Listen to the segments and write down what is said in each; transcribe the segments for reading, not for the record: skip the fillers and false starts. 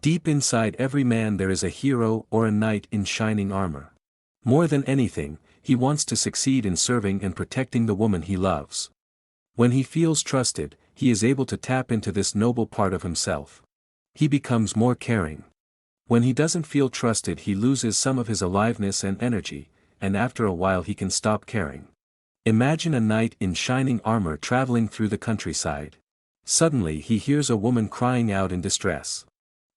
Deep inside every man there is a hero or a knight in shining armor. More than anything, he wants to succeed in serving and protecting the woman he loves. When he feels trusted, he is able to tap into this noble part of himself. He becomes more caring. When he doesn't feel trusted, he loses some of his aliveness and energy, and after a while he can stop caring. Imagine a knight in shining armor traveling through the countryside. Suddenly he hears a woman crying out in distress.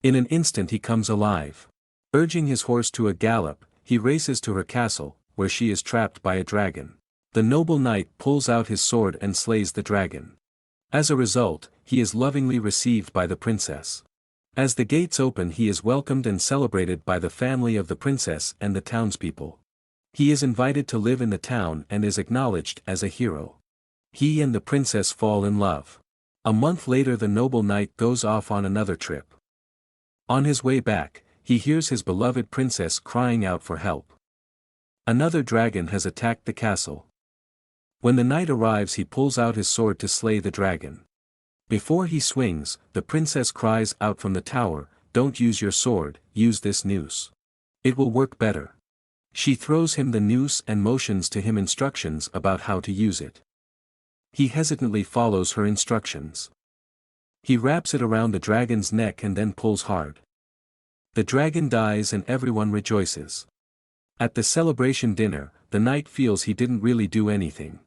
In an instant he comes alive. Urging his horse to a gallop, he races to her castle, where she is trapped by a dragon. The noble knight pulls out his sword and slays the dragon. As a result, he is lovingly received by the princess. As the gates open, he is welcomed and celebrated by the family of the princess and the townspeople. He is invited to live in the town and is acknowledged as a hero. He and the princess fall in love. A month later the noble knight goes off on another trip. On his way back, he hears his beloved princess crying out for help. Another dragon has attacked the castle. When the knight arrives, he pulls out his sword to slay the dragon. Before he swings, the princess cries out from the tower, "Don't use your sword, use this noose. It will work better." She throws him the noose and motions to him instructions about how to use it. He hesitantly follows her instructions. He wraps it around the dragon's neck and then pulls hard. The dragon dies and everyone rejoices. At the celebration dinner, the knight feels he didn't really do anything.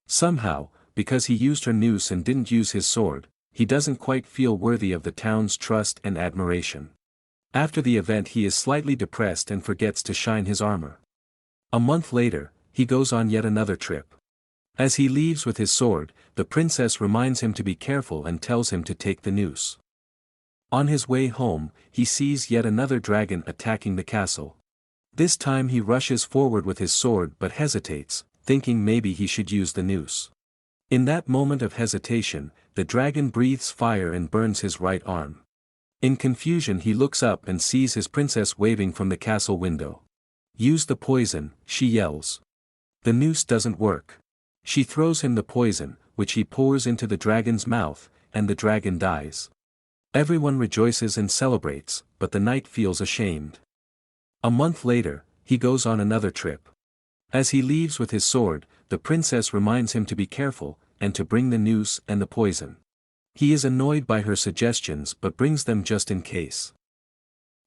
Somehow, because he used her noose and didn't use his sword, he doesn't quite feel worthy of the town's trust and admiration. After the event he is slightly depressed and forgets to shine his armor. A month later, he goes on yet another trip. As he leaves with his sword, the princess reminds him to be careful and tells him to take the noose. On his way home, he sees yet another dragon attacking the castle. This time he rushes forward with his sword but hesitates, thinking maybe he should use the noose. In that moment of hesitation, the dragon breathes fire and burns his right arm. In confusion he looks up and sees his princess waving from the castle window. "Use the poison," she yells. The noose doesn't work. She throws him the poison, which he pours into the dragon's mouth, and the dragon dies. Everyone rejoices and celebrates, but the knight feels ashamed. A month later, he goes on another trip. As he leaves with his sword, the princess reminds him to be careful, and to bring the noose and the poison. He is annoyed by her suggestions but brings them just in case.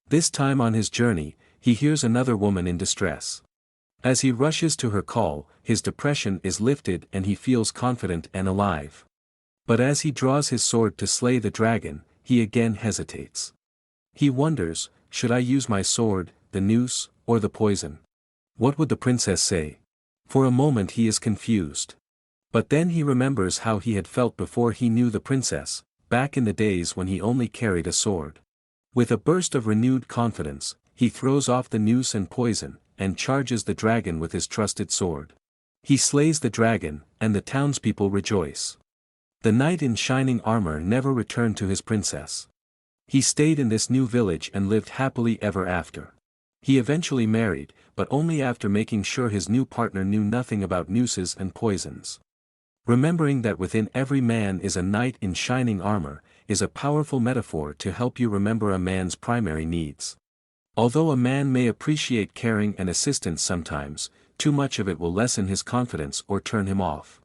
This time on his journey, he hears another woman in distress. As he rushes to her call, his depression is lifted and he feels confident and alive. But as he draws his sword to slay the dragon, he again hesitates. He wonders, should I use my sword, the noose, or the poison? What would the princess say? For a moment he is confused. But then he remembers how he had felt before he knew the princess, back in the days when he only carried a sword. With a burst of renewed confidence, he throws off the noose and poison, and charges the dragon with his trusted sword. He slays the dragon, and the townspeople rejoice. The knight in shining armor never returned to his princess. He stayed in this new village and lived happily ever after. He eventually married, but only after making sure his new partner knew nothing about nooses and poisons. Remembering that within every man is a knight in shining armor, is a powerful metaphor to help you remember a man's primary needs. Although a man may appreciate caring and assistance sometimes, too much of it will lessen his confidence or turn him off.